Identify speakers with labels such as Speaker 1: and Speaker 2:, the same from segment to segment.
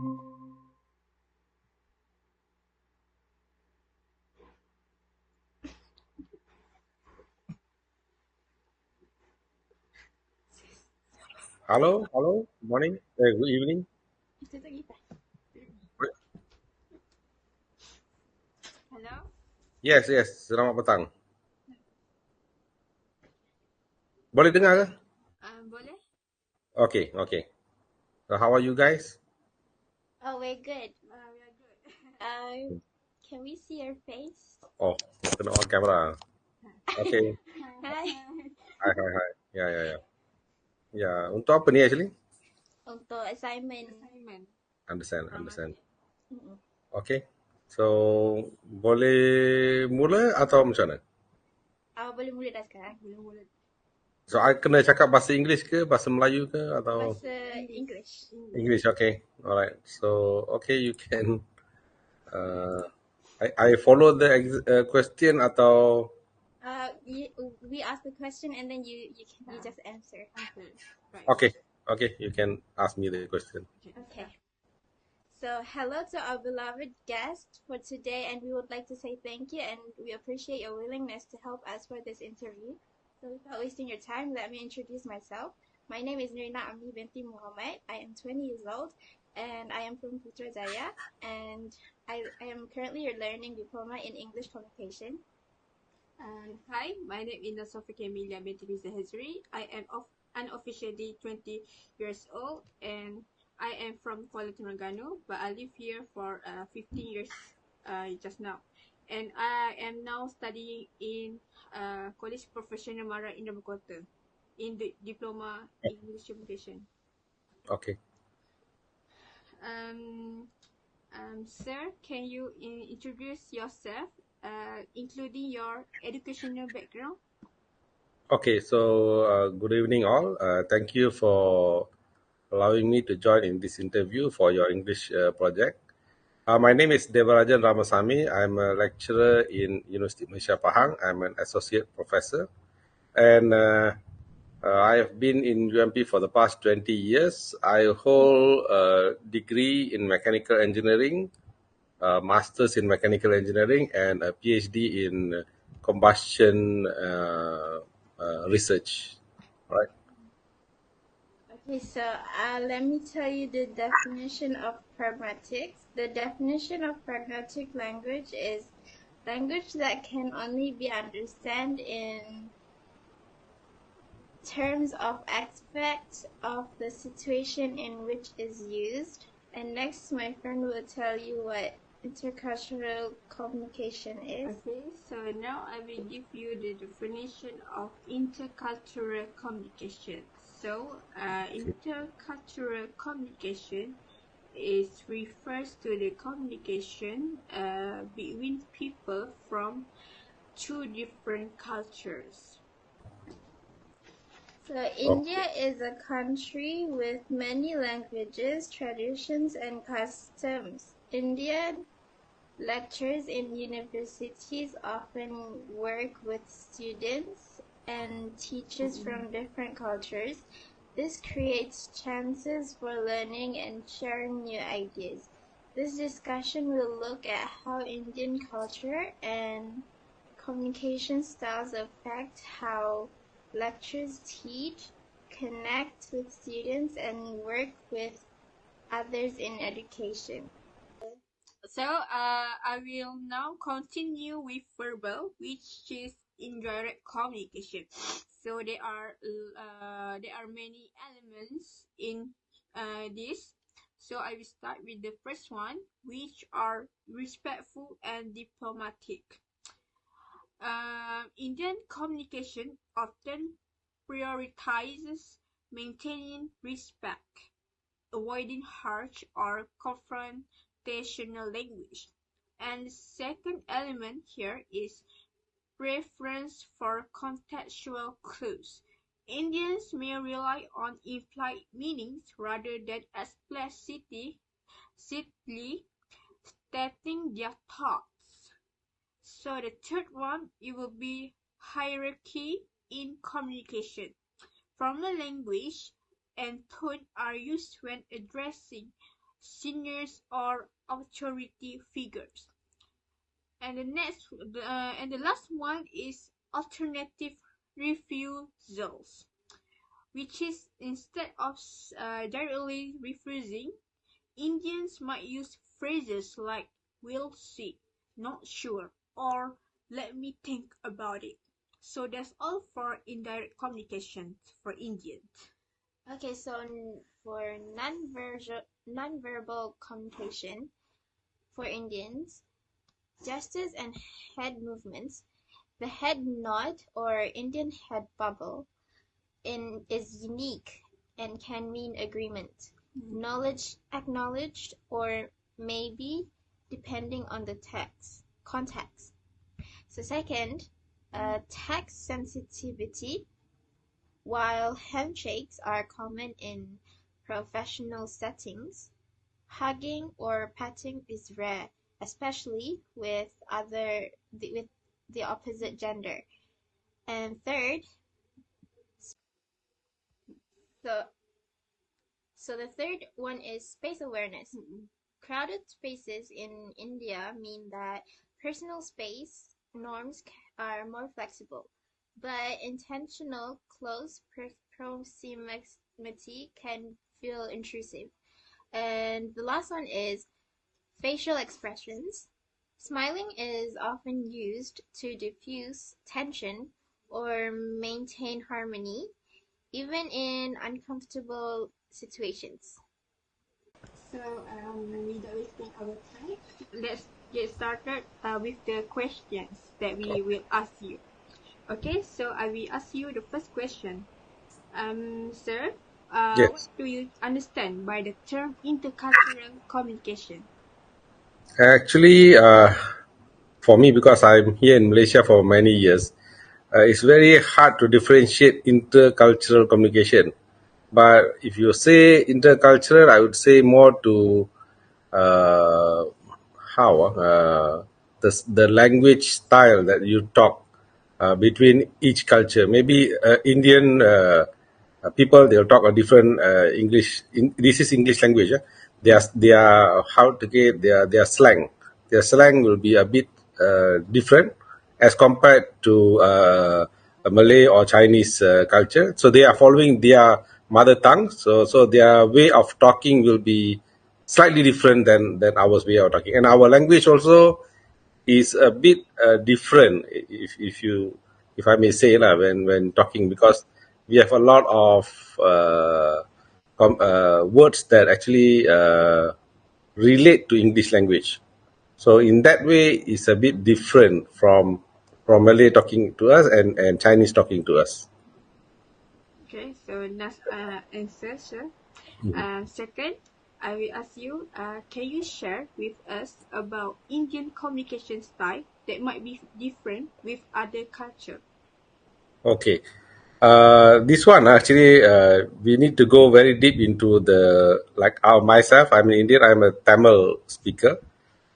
Speaker 1: Hello, hello, morning, good evening.
Speaker 2: Hello?
Speaker 1: Yes, yes, selamat petang. Boleh dengar ke?
Speaker 2: Boleh?
Speaker 1: Okay, okay. So how are you guys?
Speaker 2: Oh, we're good. We are good. Can we see your face?
Speaker 1: Oh, kena on camera. Okay.
Speaker 2: Hi.
Speaker 1: Hi, hi, hi. Ya, ya, ya. Ya, untuk apa ni actually?
Speaker 2: Untuk assignment.
Speaker 1: Understand,
Speaker 2: From
Speaker 1: understand.
Speaker 2: Mm-mm.
Speaker 1: Okay. So, boleh mula atau macam mana?
Speaker 2: Boleh mula dah sekarang? Boleh mula.
Speaker 1: So, I kena cakap bahasa Inggeris ke, bahasa Melayu ke atau
Speaker 2: Bahasa English.
Speaker 1: English? Okay. Alright. So, okay, you can uh, I follow the question atau
Speaker 2: We ask the question and then you just answer. Right.
Speaker 1: okay, okay, you can ask me the question.
Speaker 2: Okay. So, hello to our beloved guest for today, and we would like to say thank you and we appreciate your willingness to help us for this interview. So, without wasting your time, let me introduce myself. My name is Nirina Amni Binti Muhammad. I am 20 years old and I am from Putrajaya, and I am currently a learning diploma in English communication.
Speaker 3: Hi, my name is Sofika Emilia binti Hazri. I am unofficially 20 years old and I am from Kuala Terengganu, but I live here for 15 years just now. And I am now studying in College Professional Mara in Kota in the Diploma in English Communication.
Speaker 1: Okay.
Speaker 3: Sir, can you introduce yourself, including your educational background?
Speaker 1: Okay, so good evening, all. Thank you for allowing me to join in this interview for your English project. My name is Devarajan Ramasamy. I'm a lecturer in University of Malaysia Pahang. I'm an associate professor, and I have been in UMP for the past 20 years. I hold a degree in mechanical engineering, a master's in mechanical engineering, and a PhD in combustion research. Right?
Speaker 2: Okay, so let me tell you the definition of pragmatics. The definition of pragmatic language is language that can only be understood in terms of aspects of the situation in which is used. And next, my friend will tell you what intercultural communication is.
Speaker 3: Okay, so now I will give you the definition of intercultural communication. So, intercultural communication refers to the communication between people from two different cultures.
Speaker 2: So India is a country with many languages, traditions, and customs. Indian lecturers in universities often work with students and teachers from different cultures. This creates chances for learning and sharing new ideas. This discussion will look at how Indian culture and communication styles affect how lecturers teach, connect with students, and work with others in education.
Speaker 3: So, I will now continue with verbal, which is indirect communication. So there are many elements in this. So I will start with the first one, which are respectful and diplomatic. Indian communication often prioritizes maintaining respect, avoiding harsh or confrontational language. And the second element here is preference for contextual clues. Indians may rely on implied meanings rather than explicitly stating their thoughts. So the third one, it will be hierarchy in communication. Formal language and tone are used when addressing seniors, or authority figures. And the last one is alternative refusals, which is instead of directly refusing, Indians might use phrases like "we'll see," "not sure," or "let me think about it." So that's all for indirect communication for Indians.
Speaker 2: Okay, so for non-verbal communication for Indians, gestures and head movements, the head nod or Indian head bubble is unique and can mean agreement, knowledge acknowledged, or maybe depending on the context. So second, text sensitivity. While handshakes are common in professional settings, hugging or patting is rare, especially with the opposite gender. And third, so so the third one is space awareness. Crowded spaces in India mean that personal space norms are more flexible, but intentional close proximity can feel intrusive. And the last one is facial expressions. Smiling is often used to diffuse tension or maintain harmony, even in uncomfortable situations.
Speaker 3: So, without wasting our time, let's get started with the questions that we will ask you. Okay, so I will ask you the first question. Sir, what
Speaker 1: Yes.
Speaker 3: do you understand by the term intercultural communication?
Speaker 1: Actually, for me, because I'm here in Malaysia for many years, it's very hard to differentiate intercultural communication. But if you say intercultural, I would say more to uh, how the language style that you talk between each culture. Maybe Indian people, they'll talk a different English. This is English language. They are how to get their slang. Their slang will be a bit different as compared to a Malay or Chinese culture. So they are following their mother tongue. So their way of talking will be slightly different than our way of talking, and our language also is a bit different, if I may say lah, when talking, because we have a lot of words that actually relate to English language. So in that way, it's a bit different from Malay talking to us and Chinese talking to us.
Speaker 3: Okay, so next answer, sir. Second, I will ask you, can you share with us about Indian communication style that might be different with other culture?
Speaker 1: Okay. This one actually, we need to go very deep into the like myself. I'm an Indian. I'm a Tamil speaker.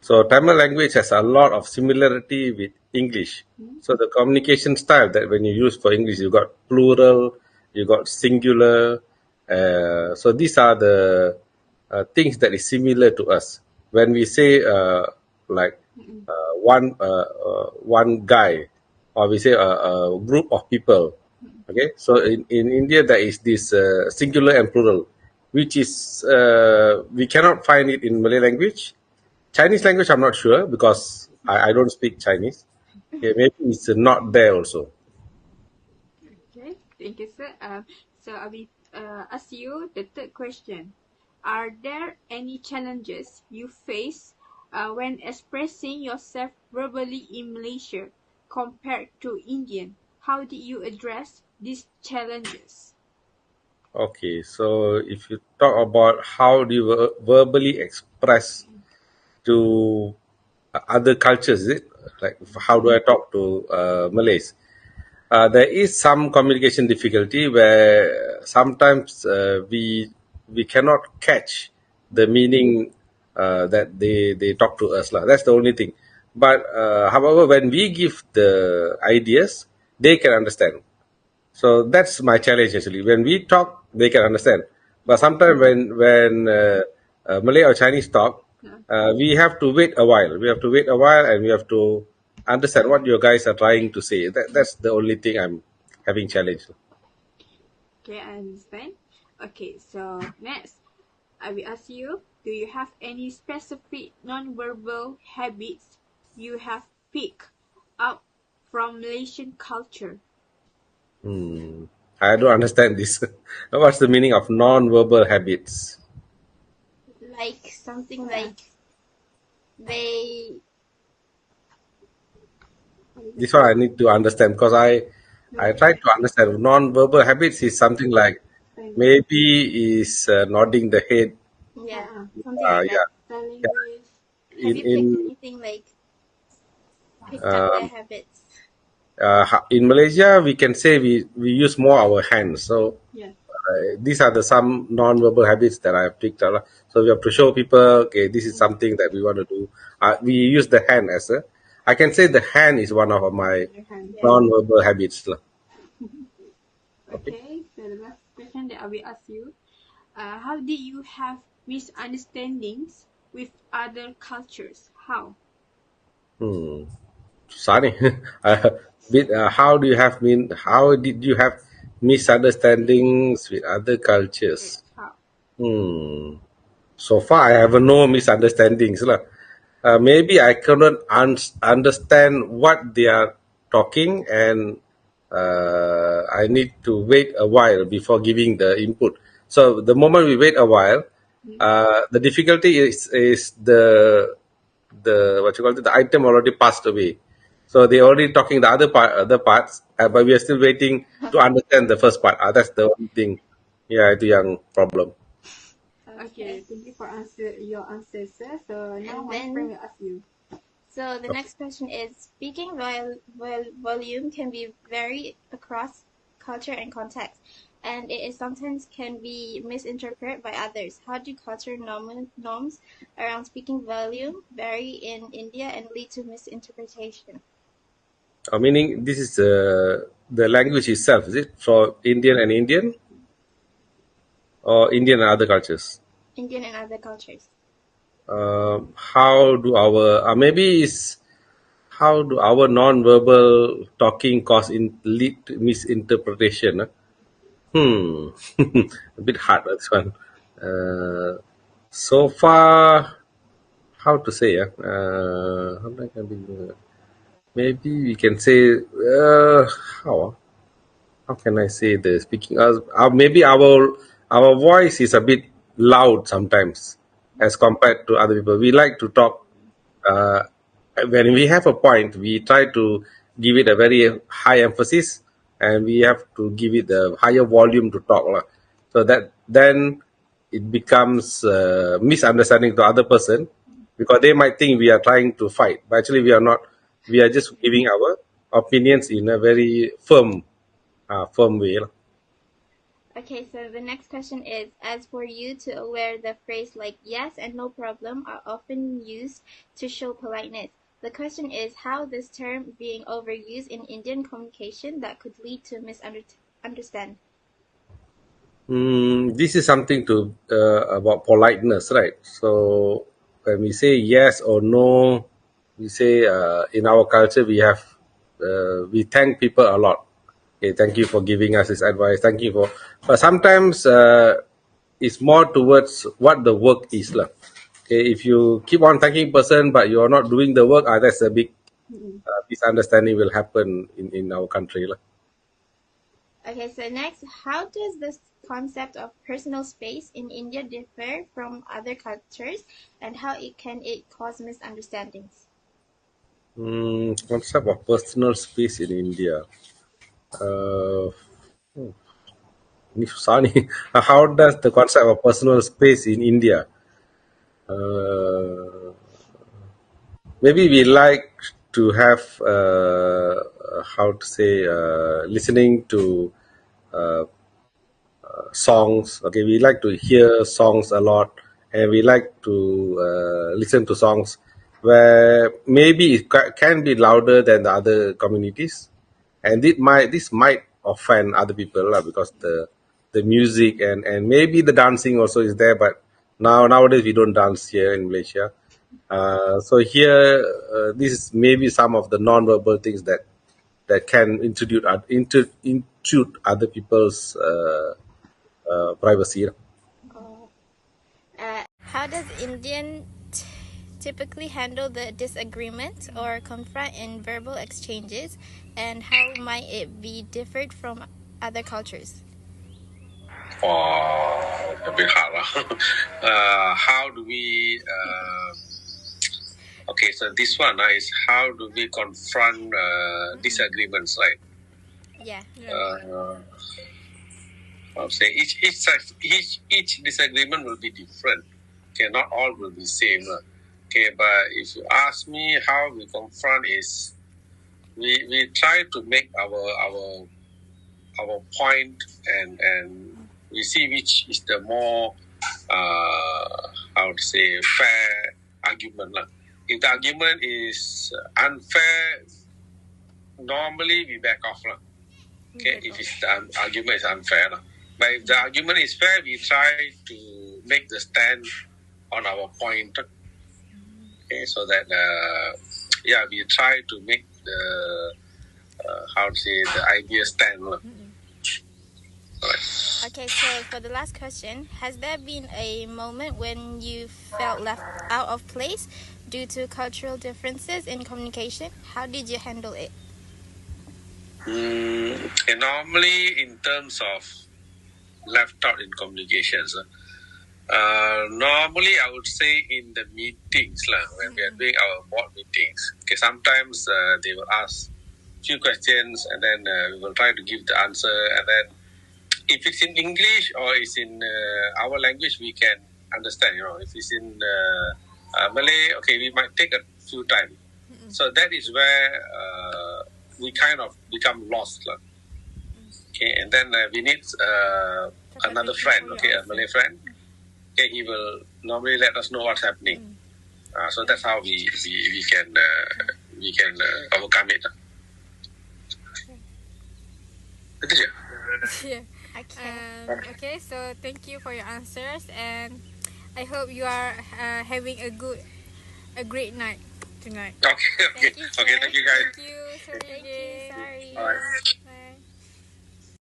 Speaker 1: So Tamil language has a lot of similarity with English. So the communication style that when you use for English, you got plural, you got singular. So these are the things that is similar to us. When we say like one guy, or we say a group of people. Okay, so in India there is this singular and plural, which is we cannot find it in Malay language. Chinese language, I'm not sure because I don't speak Chinese. Okay, maybe it's not there also.
Speaker 3: Okay, thank you, sir. So I will ask you the third question. Are there any challenges you face when expressing yourself verbally in Malaysia compared to Indian? How did you address these challenges?
Speaker 1: Okay, so if you talk about how do you verbally express to other cultures, is it like how do I talk to Malays? There is some communication difficulty where sometimes we cannot catch the meaning that they talk to us lah. That's the only thing. But however, when we give the ideas, they can understand. So that's my challenge actually. When we talk, they can understand. But sometimes when Malay or Chinese talk,
Speaker 3: Yeah.
Speaker 1: we have to wait a while. We have to wait a while, and we have to understand what you guys are trying to say. That's the only thing I'm having challenge.
Speaker 3: Okay, I understand. Okay, so next, I will ask you, do you have any specific non-verbal habits you have picked up from Malaysian culture?
Speaker 1: Hmm. I don't understand this. What's the meaning of non-verbal habits?
Speaker 2: Like something
Speaker 3: Yeah.
Speaker 2: like they
Speaker 3: What is it?
Speaker 1: This one I need to understand because I
Speaker 3: No,
Speaker 1: try to understand. Non-verbal habits is something like
Speaker 3: sign
Speaker 1: maybe is nodding the head.
Speaker 2: yeah,
Speaker 3: uh,
Speaker 2: something like that.
Speaker 1: Yeah,
Speaker 3: sign
Speaker 1: yeah.
Speaker 3: language.
Speaker 2: Have
Speaker 1: In
Speaker 2: you picked
Speaker 1: in
Speaker 2: anything like picked up their
Speaker 1: um,
Speaker 2: habits?
Speaker 1: in Malaysia, we can say we use more our hands. So
Speaker 3: Yeah.
Speaker 1: these are the some non-verbal habits that I have picked up lah. So we have to show people, okay, this is something that we want to do. We use the hand as a. I can say the hand is one of my
Speaker 3: Your hand.
Speaker 2: Yeah.
Speaker 1: non-verbal habits lah. Okay.
Speaker 3: Okay, so the last question that I will ask you, how did you have misunderstandings with other cultures? How?
Speaker 1: Hmm. Sorry. Bit, how do you have been? How did you have misunderstandings with other
Speaker 3: Yes,
Speaker 1: cultures?
Speaker 3: how?
Speaker 1: Hmm. So far, I have no misunderstandings lah. Maybe I cannot understand what they are talking, and I need to wait a while before giving the input. So the moment we wait a while,
Speaker 3: Mm.
Speaker 1: the difficulty is the what you call it, the item already passed away. So they already talking the other parts, but we are still waiting to understand the first part. That's the only thing. Yeah, itu yang problem.
Speaker 3: Okay,
Speaker 2: Okay.
Speaker 3: thank you for your answers, sir. So now
Speaker 2: And
Speaker 3: my friend
Speaker 2: then,
Speaker 3: will ask you.
Speaker 2: so the next question is speaking volume can be vary across culture and context, and it is sometimes can be misinterpreted by others. How do culture norms around speaking volume vary in India and lead to misinterpretation?
Speaker 1: Meaning this is the language itself, is it for Indian and Indian or Indian and other cultures?
Speaker 2: Indian and other cultures.
Speaker 1: How do our maybe is how do our non-verbal talking cause lead to misinterpretation? Hmm, a bit hard this one. Uh, so far, how to say? How can be? Maybe we can say how? How can I say the speaking? Maybe our voice is a bit loud sometimes as compared to other people. We like to talk. Uh, when we have a point, we try to give it a very high emphasis, and we have to give it a higher volume to talk, lah. So that then it becomes misunderstanding to other person because they might think we are trying to fight, but actually we are not. We are just giving our opinions in a very firm way lah.
Speaker 2: Okay, so the next question is, as for you to aware the phrase like yes and no problem are often used to show politeness. The question is how this term being overused in Indian communication that could lead to misunderstand.
Speaker 1: This is something to about politeness, right? So when we say yes or no, we say in our culture we thank people a lot. Okay, thank you for giving us this advice. Thank you for. But sometimes it's more towards what the work is, lah. Okay, if you keep on thanking person but you are not doing the work, that's a big
Speaker 3: Mm-mm.
Speaker 1: misunderstanding will happen in our country, lah.
Speaker 2: Okay, so next, how does this concept of personal space in India differ from other cultures and how it cause misunderstandings?
Speaker 1: Concept of personal space in India. Uh, Ni susah ni. How does the concept of personal space in India? Uh, Maybe we like to have how to say listening to songs. Okay, we like to hear songs a lot, and we like to listen to songs where maybe can be louder than the other communities, and this might offend other people lah, because the music and maybe the dancing also is there, but Nowadays we don't dance here in Malaysia. So here, this is maybe some of the non-verbal things that can intrude other people's privacy.
Speaker 2: Oh. How does Indian typically handle the disagreement or confront in verbal exchanges, and how might it be differed from other cultures?
Speaker 1: Oh, a bit hard. How do we? Okay, so this one is how do we confront disagreements, right?
Speaker 2: Yeah.
Speaker 1: I'll say each disagreement will be different. Okay, not all will be same. Okay, but if you ask me how we confront is we try to make our point and we see which is the more how to say fair argument lah. If the argument is unfair, normally we back off lah. Okay, if the argument is unfair lah. But if the argument is fair, we try to make the stand on our point. Okay, so that we try to make the how to say the idea stand. Right.
Speaker 2: Okay, so for the last question, has there been a moment when you felt left out of place due to cultural differences in communication? How did you handle it?
Speaker 1: And normally, in terms of left out in communications, normally I would say in the meetings when we are doing our board meetings. Okay, sometimes they will ask few questions and then we will try to give the answer, and then if it's in English or it's in our language, we can understand. If it's in Malay, okay, we might take a few time. So that is where we kind of become lost. Okay, and then we need another friend, okay, a Malay friend. Okay, he will normally let us know what's happening. So that's how we can overcome it. Itu je.
Speaker 3: Yeah. Okay, so thank you for your answers, and I hope you are having a great night tonight.
Speaker 1: Okay.
Speaker 2: Thank you,
Speaker 1: Okay, thank you guys.
Speaker 3: Thank you.
Speaker 2: Thank you. Sorry.
Speaker 1: All right.